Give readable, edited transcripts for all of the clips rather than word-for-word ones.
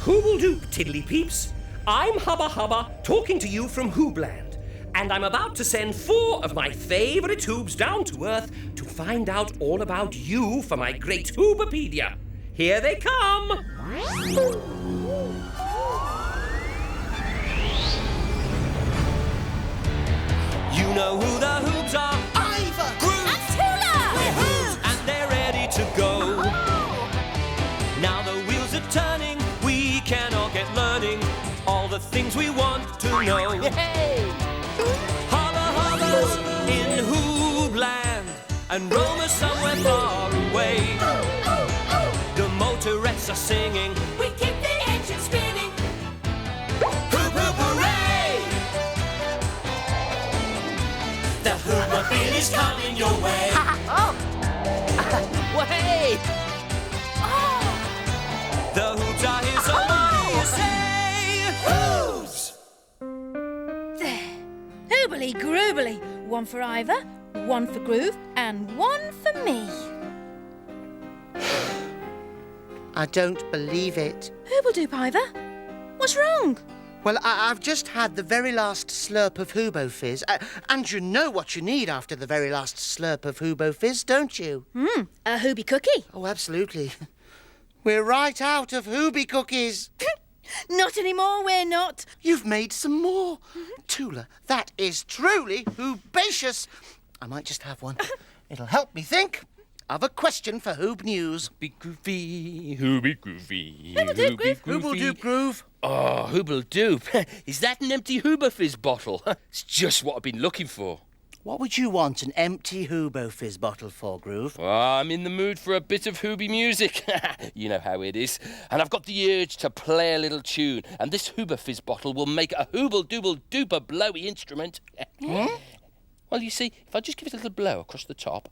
Hooble-doop, tiddly peeps. I'm Hubba, talking to you from Hoobland. And I'm about to send 4 of my favourite Hoobs down to Earth to find out all about you for my great hoobopedia. Here they come! You know who the Hoobs are. Iver! And Tula! We're Hoobs! And they're ready to go. Oh. Now the wheels are turning, we can all get learning all the things we want to know. Hey! Hubba's in Hoobland and Roma somewhere far away. The motorettes are singing, We keep the engine spinning. hoop hoop hooray! The hoobopedia's coming your way. Oh! Way! Oh! The Hoobs are here, so what do you say? Hoobs! There. Hoobly groobly. 1 for Iver, 1 for Groove, and 1 for me. I don't believe it. Hoobledoop, Iver. What's wrong? Well, I've just had the very last slurp of Hoobo Fizz. And you know what you need after the very last slurp of Hoobo Fizz, don't you? A Hooby cookie. Oh, absolutely. We're right out of Hooby cookies. Not anymore, we're not. You've made some more. Tula, that is truly hoobacious. I might just have one. It'll help me think of a question for Hoob News. Be groovy, hooby groovy. Hoobledoop, Groove. Hooble-doop Groove. Oh, hooble-doop. Is that an empty Hooba Fizz bottle? It's just what I've been looking for. What would you want an empty Hoobo Fizz bottle for, Groove? Oh, I'm in the mood for a bit of Hooby music. You know how it is. And I've got the urge to play a little tune. And this Hooba Fizz bottle will make a hooble-dooble-dooper blowy instrument. Well, you see, if I just give it a little blow across the top.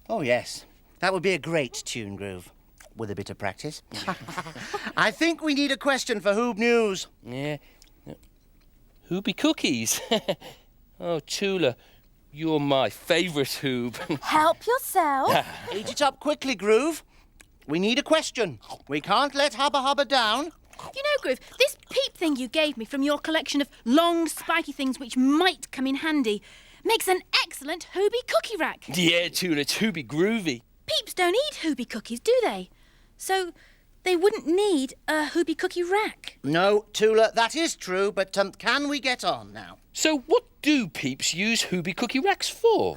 Oh, yes. That would be a great tune, Groove. With a bit of practice. I think we need a question for Hoob News. Yeah. Hooby cookies. Oh, Tula, you're my favourite Hoob. Help yourself. Eat it up quickly, Groove. We need a question. We can't let Hubba down. You know, Groove, this Peep thing you gave me from your collection of long, spiky things which might come in handy makes an excellent Hooby cookie rack. Yeah, Tula, it's Hooby groovy. Peeps don't eat Hooby cookies, do they? So they wouldn't need a Hooby cookie rack. No, Tula, that is true, but can we get on now? So what do Peeps use Hooby cookie racks for?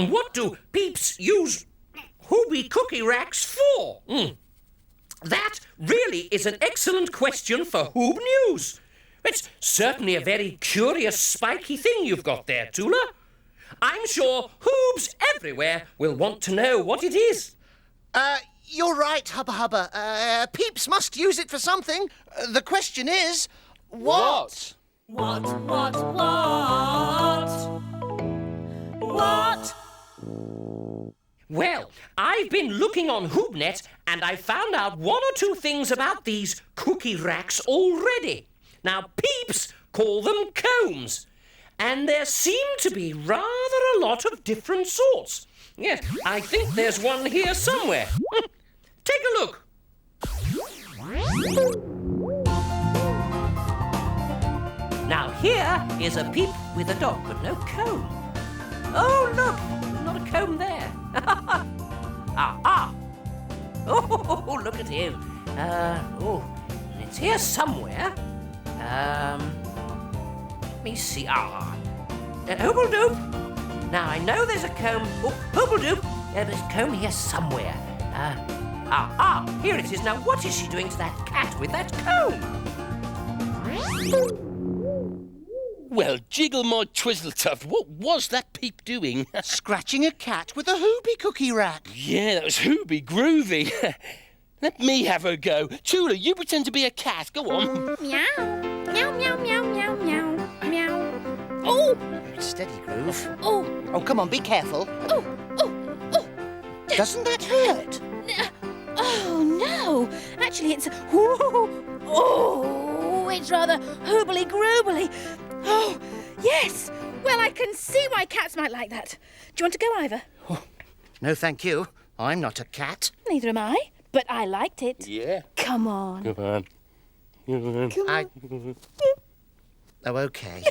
What do peeps use Hooby cookie racks for? That really is an excellent question for Hoob News. It's certainly a very curious, spiky thing you've got there, Tula. I'm sure Hoobs everywhere will want to know what it is. You're right, Hubba. Peeps must use it for something. The question is, what? What? Well, I've been looking on Hoobnet and I found out 1 or 2 things about these cookie racks already. Now, Peeps call them combs, and there seem to be rather a lot of different sorts. Yes, I think there's one here somewhere. Take a look. Now, here is a Peep with a dog, but no comb. Oh, look, not a comb there. Oh, look at him. It's here somewhere. Let me see. Hoobledoop. Now, I know there's a comb. Oh, Hoobledoop. There's a comb here somewhere. Here it is. Now, what is she doing to that cat with that comb? Well, jiggle my twizzle-tuft, what was that Peep doing? Scratching a cat with a Hooby cookie rack. Yeah, that was Hooby groovy. Let me have a go. Tula, you pretend to be a cat. Go on. Meow. Meow, meow, meow, meow, meow, meow. Oh! Steady, Groove. Oh! Oh, come on, be careful. Oh! Oh! Oh! Doesn't that hurt? Oh, no! Actually, it's... Oh! It's rather hoobly-groobly. Oh, yes! Well, I can see why cats might like that. Do you want to go, Iver? No, thank you. I'm not a cat. Neither am I, but I liked it. Yeah. Come on. Come on. Come on. Oh, OK.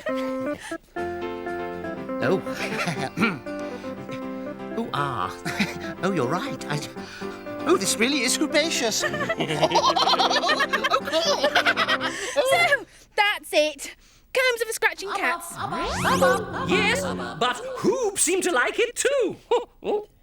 Oh. Oh, you're right. Oh, this really is hoobacious. So, that's it. Combs are for scratching cats. Yes, but Hoob seemed to like it too.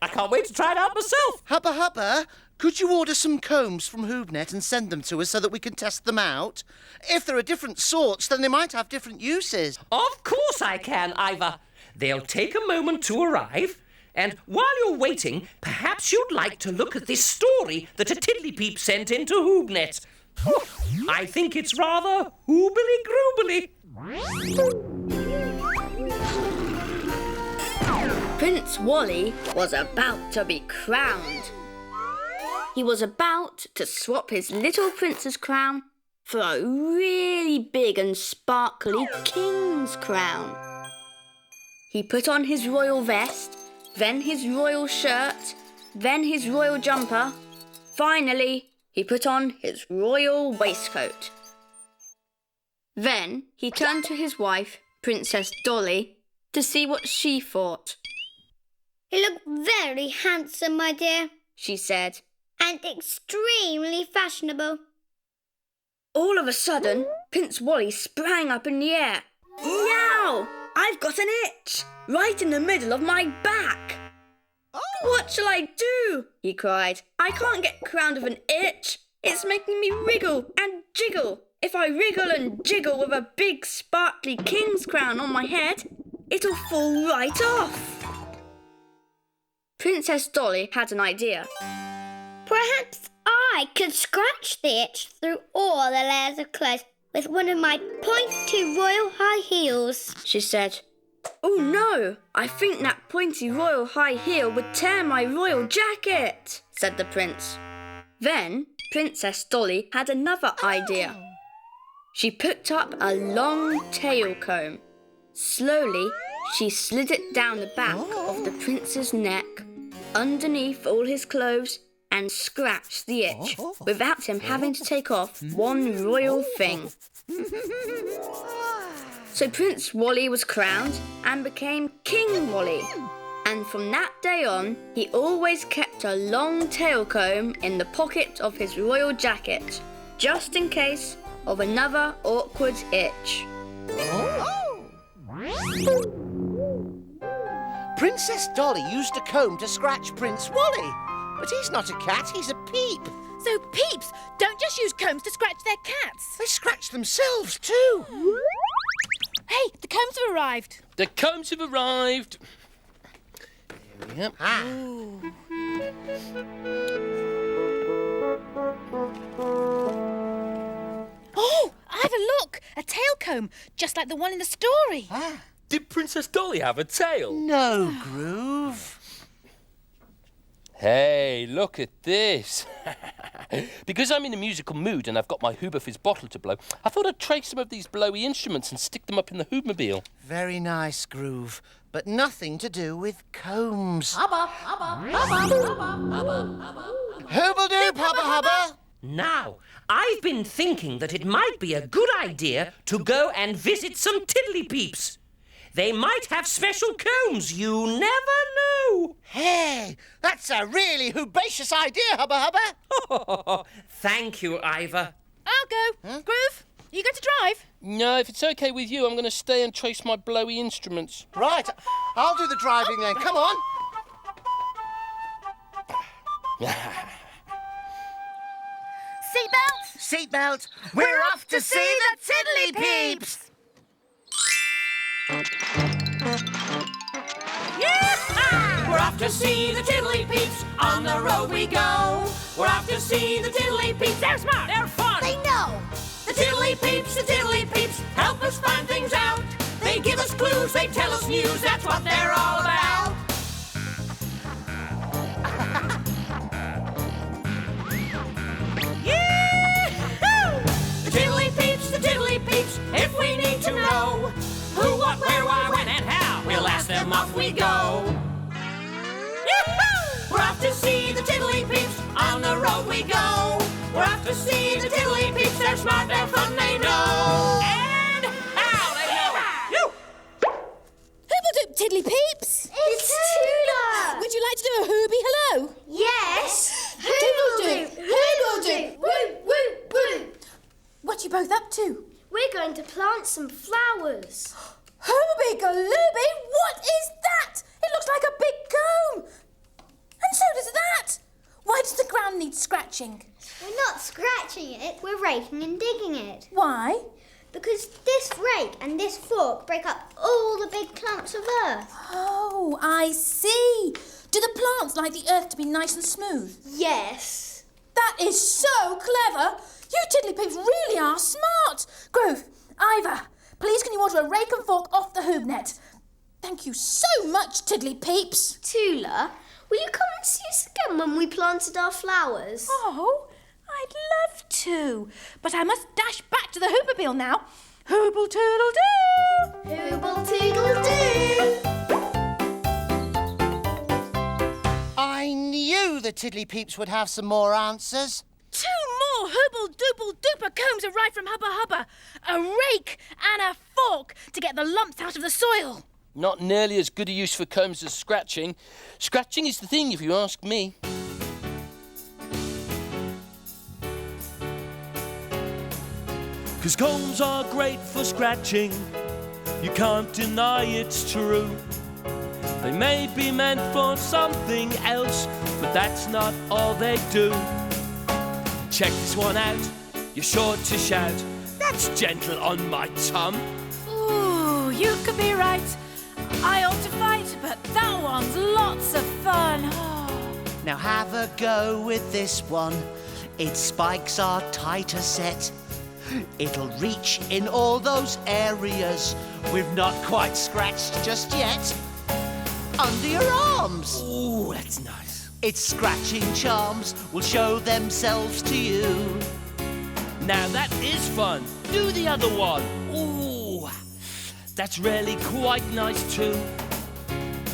I can't wait to try it out myself. Hubba, could you order some combs from Hoobnet and send them to us so that we can test them out? If there are different sorts, then they might have different uses. Of course I can, Iver. They'll take a moment to arrive. And while you're waiting, perhaps you'd like to look at this story that a tiddly Peep sent into Hoobnet. I think it's rather hoobly-groobly. Prince Wally was about to be crowned. He was about to swap his little prince's crown for a really big and sparkly king's crown. He put on his royal vest, then his royal shirt, then his royal jumper. Finally, he put on his royal waistcoat. Then he turned to his wife, Princess Dolly, to see what she thought. You look very handsome, my dear, She said. and extremely fashionable. All of a sudden, Prince Wally sprang up in the air. Meow! I've got an itch right in the middle of my back. What shall I do? He cried. I can't get crowned with an itch. It's making me wriggle and jiggle. If I wriggle and jiggle with a big sparkly king's crown on my head, it'll fall right off. Princess Dolly had an idea. Perhaps I could scratch the itch through all the layers of clothes with one of my pointy royal high heels. She said. Oh no, I think that pointy royal high heel would tear my royal jacket, said the prince. Then Princess Dolly had another idea. She picked up a long tail comb. Slowly, she slid it down the back of the prince's neck, underneath all his clothes, and scratched the itch without him having to take off one royal thing. So Prince Wally was crowned and became King Wally. And from that day on, he always kept a long tail comb in the pocket of his royal jacket, just in case of another awkward itch. Princess Dolly used a comb to scratch Prince Wally. But he's not a cat, he's a Peep. So Peeps don't just use combs to scratch their cats. They scratch themselves too. Hey, the combs have arrived. The combs have arrived. Here we are. Oh, Iver, look! A tail comb, just like the one in the story. Did Princess Dolly have a tail? No, Groove. Hey, look at this. Because I'm in a musical mood and I've got my Hooba Fizz bottle to blow, I thought I'd trace some of these blowy instruments and stick them up in the Hoobmobile. Very nice, Groove, but nothing to do with combs. Hubba, hubba, hubba, hubba, hubba, hubba. Hooble-doop, hubba, hubba. Now, I've been thinking that it might be a good idea to go and visit some tiddly Peeps. They might have special combs, you never know. Hey, that's a really hoobacious idea, hubba, hubba. Thank you, Iver. I'll go. Groove, you going to drive? No, if it's okay with you, I'm going to stay and trace my blowy instruments. Right, I'll do the driving then. Come on. Seatbelt? Seatbelt. We're off to see the Tiddly Peeps. We're off to see the tiddly peeps, on the road we go. We're off to see the tiddly peeps, they're smart, they're fun. They know. The tiddly peeps, help us find things out. They give us clues, they tell us news, that's what they're all about. The tiddly peeps, if we need to know who, what, where, why, when, and how. we go. We're off to see the tiddly peeps, on the road we go. We're off to see the tiddly peeps, they're smart, they're fun, they know. And how they know. Hoob tiddly peeps. It's Tula! Would you like to do a hooby hello? Yes! Doodle-doo, Hoodle-doo! Woo, woo, woo! What are you both up to? We're going to plant some flowers. Hooby-galooby, what is that? It looks like a big comb. And so does that. Why does the ground need scratching? We're not scratching it, we're raking and digging it. Why? Because this rake and this fork break up all the big clumps of earth. Oh, I see. Do the plants like the earth to be nice and smooth? Yes. That is so clever. You tiddly peeps really are smart. Grove, Iver, please can you order a rake and fork off the hoobnet? Thank you so much, tiddly peeps. Tula, will you come and see us again when we planted our flowers? Oh, I'd love to. But I must dash back to the hoobopediya now. Hooble-toodle-doo! Hooble-toodle-doo! I knew the tiddly peeps would have some more answers. 2 more hooble-dooble-dooper combs arrived from Hubba, a rake and a fork to get the lumps out of the soil. Not nearly as good a use for combs as scratching. Scratching is the thing, if you ask me. Cause combs are great for scratching, you can't deny it's true. They may be meant for something else, but that's not all they do. Check this one out, you're sure to shout, that's gentle on my tum. Ooh, you could be right. I ought to fight, but that one's lots of fun. Now have a go with this one. Its spikes are tighter set. It'll reach in all those areas we've not quite scratched just yet. Under your arms. Ooh, that's nice. Its scratching charms will show themselves to you. Now that is fun. Do the other one. Ooh, that's really quite nice too.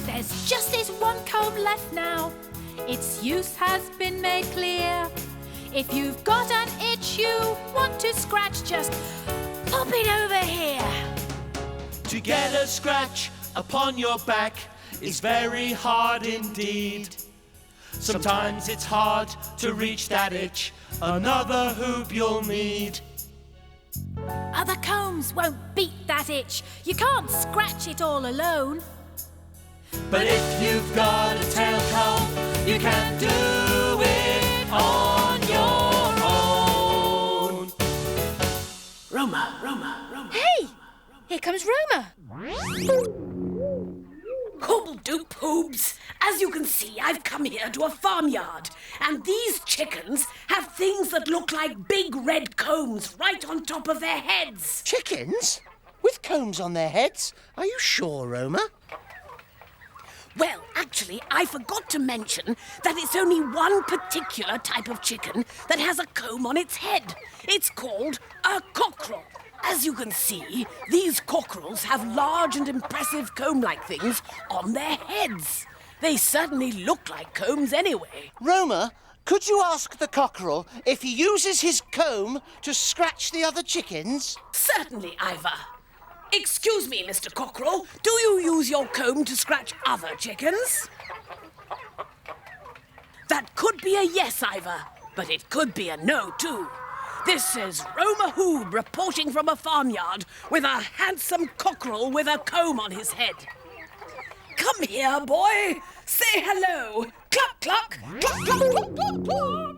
There's just this one comb left now. Its use has been made clear. If you've got an itch you want to scratch, just pop it over here. To get a scratch upon your back is very hard indeed. Sometimes it's hard to reach that itch. Another hoop you'll need. Other combs won't beat that itch. You can't scratch it all alone. But if you've got a tail comb, you can do it on your own. Roma. Hey, here comes Roma. Hooble-doop Hoobs. As you can see, I've come here to a farmyard, and these chickens have things that look like big red combs right on top of their heads. Chickens? With combs on their heads? Are you sure, Roma? Well, actually, I forgot to mention that it's only one particular type of chicken that has a comb on its head. It's called a cockerel. As you can see, these cockerels have large and impressive comb-like things on their heads. They certainly look like combs anyway. Roma, could you ask the cockerel if he uses his comb to scratch the other chickens? Certainly, Iver. Excuse me, Mr. Cockerel, do you use your comb to scratch other chickens? That could be a yes, Iver, but it could be a no, too. This is Roma Hoob reporting from a farmyard with a handsome cockerel with a comb on his head. Come here, boy. Say hello. Cluck, cluck. Cluck, cluck, cluck, cluck, cluck.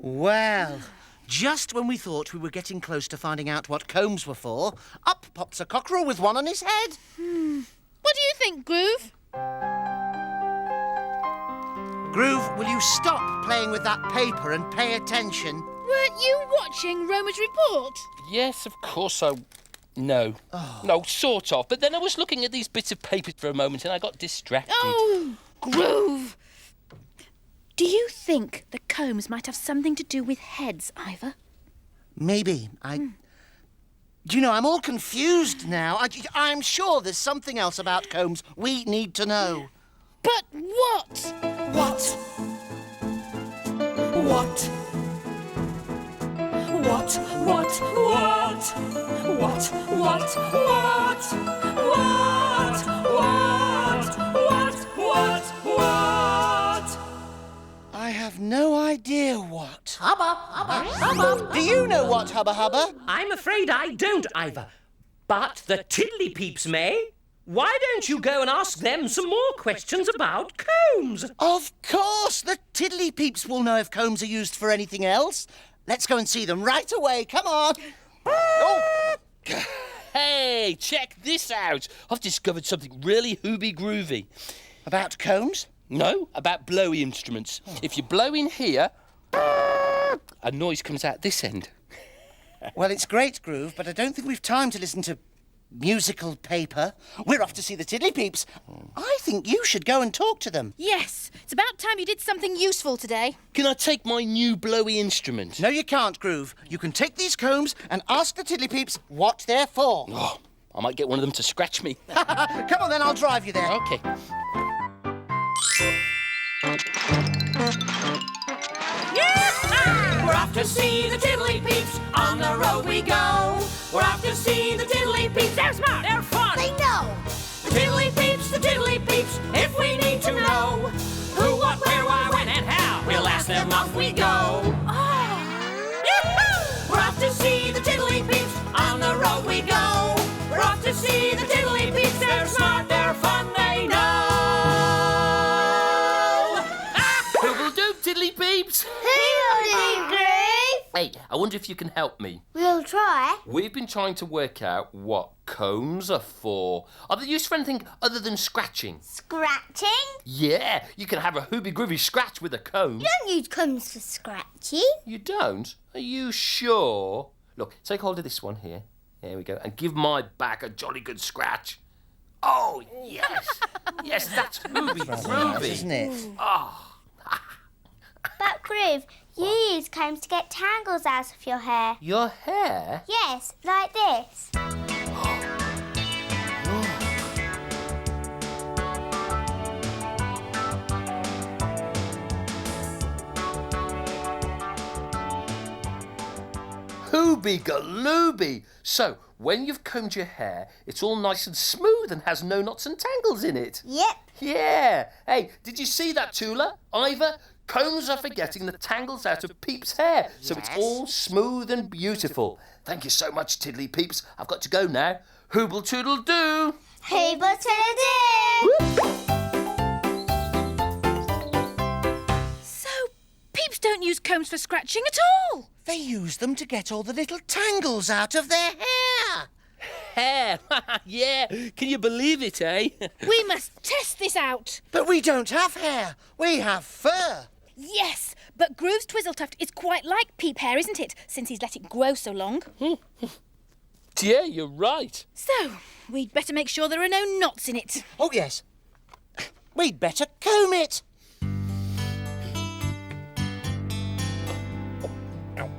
Well, just when we thought we were getting close to finding out what combs were for, up pops a cockerel with one on his head. What do you think, Groove? Groove, will you stop playing with that paper and pay attention? Weren't you watching Roma's report? Yes, of course I... No. No, sort of. But then I was looking at these bits of paper for a moment and I got distracted. Oh, Groove! Do you think the combs might have something to do with heads, Iver? Maybe. Do you know, I'm all confused now. I'm sure there's something else about combs we need to know. But what? What? What? What? What? What? What? What? What? What? I have no idea what. Hubba, hubba, hubba. Do you know what, Hubba Hubba? I'm afraid I don't, Iver. But the tiddly peeps may. Why don't you go and ask them some more questions about combs? Of course! The tiddly peeps will know if combs are used for anything else. Let's go and see them right away. Come on. Oh. Hey, check this out. I've discovered something really hooby groovy. About combs? No, about blowy instruments. If you blow in here, a noise comes out this end. Well, it's great, Groove, but I don't think we've time to listen to musical paper. We're off to see the tiddly peeps. I think you should go and talk to them. Yes, it's about time you did something useful today. Can I take my new blowy instrument? No, you can't, Groove. You can take these combs and ask the tiddly peeps what they're for. Oh, I might get one of them to scratch me. Come on, then, I'll drive you there. Okay. We're off to see the tiddly peeps. On the road we go. We're off to see the tiddly peeps. They're smart, they're fun. They know. The tiddly peeps, if we need to know who, what, where, why, when, and how, we'll ask them, off we go. We're off to see the tiddly peeps. On the road we go. We're off to see the tiddly peeps. They're smart, they're fun, they know. Who will do, tiddly peeps? Who will do, Groove? Hey, I wonder if you can help me. We'll try. We've been trying to work out what combs are for. Are they used for anything other than scratching? Scratching? Yeah, you can have a hooby groovy scratch with a comb. You don't use combs for scratching. You don't? Are you sure? Look, take hold of this one here. There we go. And give my back a jolly good scratch. Oh, yes. Yes, that's hooby groovy. Isn't it? Oh. But, Groove, you use combs to get tangles out of your hair. Your hair? Yes, like this. Hooby galooby. So, when you've combed your hair, it's all nice and smooth and has no knots and tangles in it. Yep. Yeah. Hey, did you see that, Tula? Iver? Combs are for getting the tangles out of Peep's hair, so it's all smooth and beautiful. Thank you so much, tiddly peeps. I've got to go now. Hooble toodle do. Hooble toodle So, peeps don't use combs for scratching at all. They use them to get all the little tangles out of their hair. Hair? Yeah. Can you believe it, eh? We must test this out. But we don't have hair. We have fur. Yes, but Groove's Twizzletuft is quite like Peep hair, isn't it? Since he's let it grow so long. Yeah, you're right. So, we'd better make sure there are no knots in it. Oh, yes. We'd better comb it. Ow.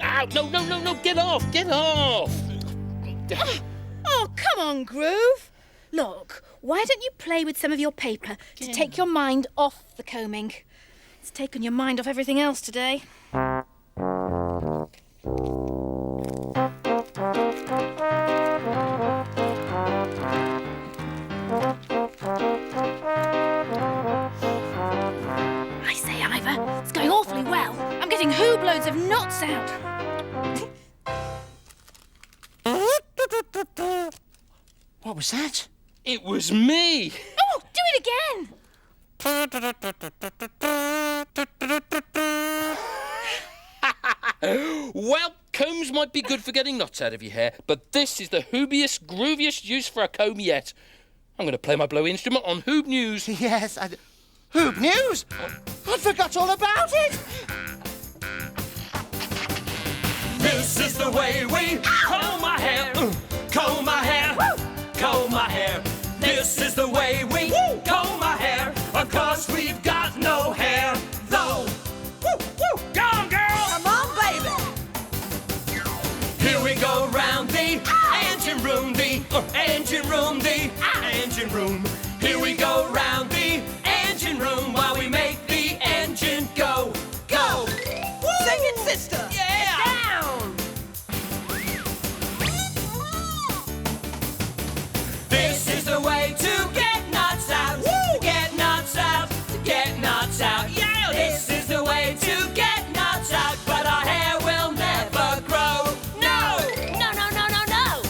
Ow. No. Get off. Get off. Oh, come on, Groove. Look, why don't you play with some of your paper to take your mind off the combing? It's taken your mind off everything else today. I say, Iver, it's going awfully well. I'm getting hoob loads of knots out. What was that? It was me. Oh, do it again. Well, combs might be good for getting knots out of your hair, but this is the hoobiest, grooviest use for a comb yet. I'm going to play my blow instrument on Hoob News. Yes, Hoob News? I forgot all about it. This is the way we comb my hair, comb my hair, comb my hair. This is the way we comb my hair. Of course we've got no hair, though. Go on, girl! Come on, baby. room. Here we go round the engine room while we make the engine go, go. Sing it, sister! Yeah! Down! This is the way to get nuts out. Woo! Get nuts out, get nuts out. Yeah! This is the way to get nuts out, but our hair will never grow. No! No, no, no, no, no.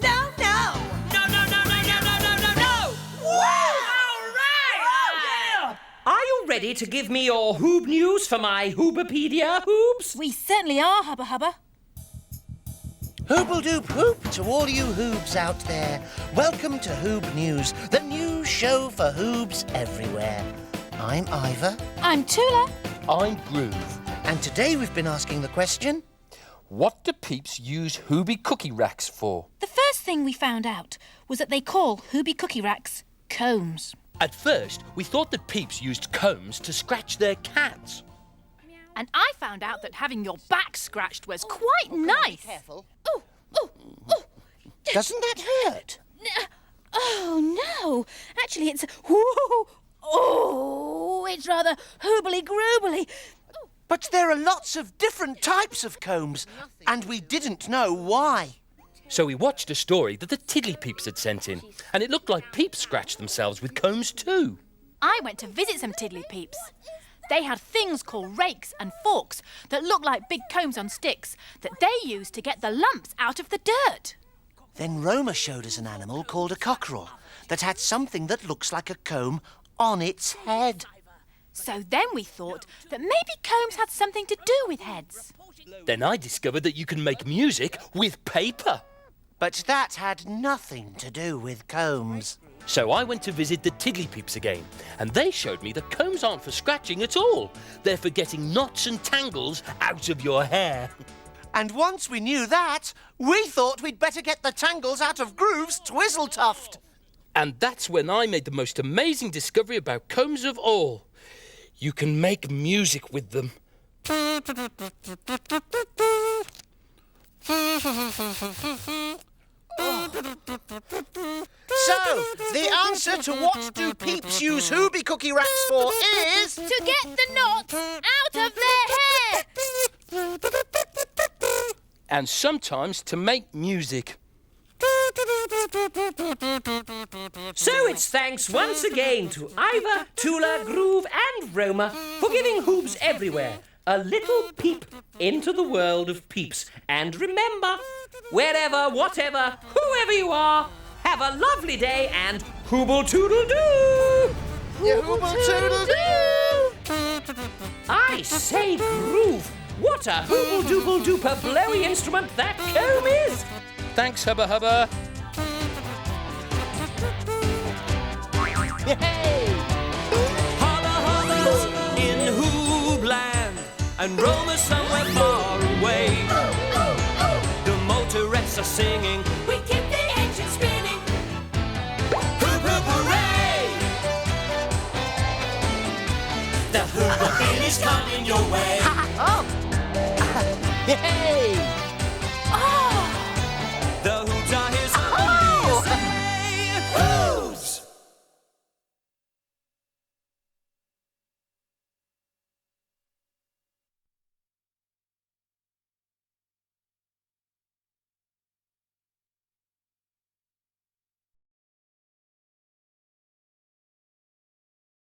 No, no! No, no, no, no, no, no, no, no, no! Woo! All right! Oh, yeah! Are you ready to give me your Hoob news for my hoobopedia, Hoobs? We certainly are, Hubba Hubba. Hooble-doop hoop to all you Hoobs out there. Welcome to Hoob News, the news show for Hoobs everywhere. I'm Iver, I'm Tula. I'm Groove. and today we've been asking the question... What do Peeps use Hooby cookie racks for? The first thing we found out was that they call Hooby cookie racks combs. At first, we thought that Peeps used combs to scratch their cats. And I found out that having your back scratched was quite nice. Careful. Oh, oh, oh. Doesn't that hurt? Oh, no. Actually, it's... Oh, it's rather hoobly-groobly. But there are lots of different types of combs, and we didn't know why. So we watched a story that the Tiddly Peeps had sent in, and it looked like Peeps scratched themselves with combs too. I went to visit some Tiddly Peeps. They had things called rakes and forks that looked like big combs on sticks that they used to get the lumps out of the dirt. Then Roma showed us an animal called a cockerel that had something that looks like a comb on its head. So then we thought that maybe combs had something to do with heads. Then I discovered that you can make music with paper. But that had nothing to do with combs. So I went to visit the Tiddly Peeps again, and they showed me that combs aren't for scratching at all. They're for getting knots and tangles out of your hair. And once we knew that, we thought we'd better get the tangles out of Groove's twizzle tuft. And that's when I made the most amazing discovery about combs of all. You can make music with them. So, the answer to what do Peeps use Hooby cookie racks for is... To get the knots out of their hair! And sometimes to make music. So it's thanks once again to Iver, Tula, Groove and Roma for giving Hoobs everywhere a little peep into the world of Peeps. And remember, wherever, whatever, whoever you are, have a lovely day and hooble-toodle-doo! Hooble-toodle-doo! I say, Groove, what a hooble-dooble-dooper blowy instrument that comb is! Thanks, Hubba Hubba. Hubba Hubba's in Hoobland, and Roma somewhere far away. The motorettes are singing, We keep the engine spinning. Hoop, hoop, hooray! The hoobopedia is coming your way. Hey!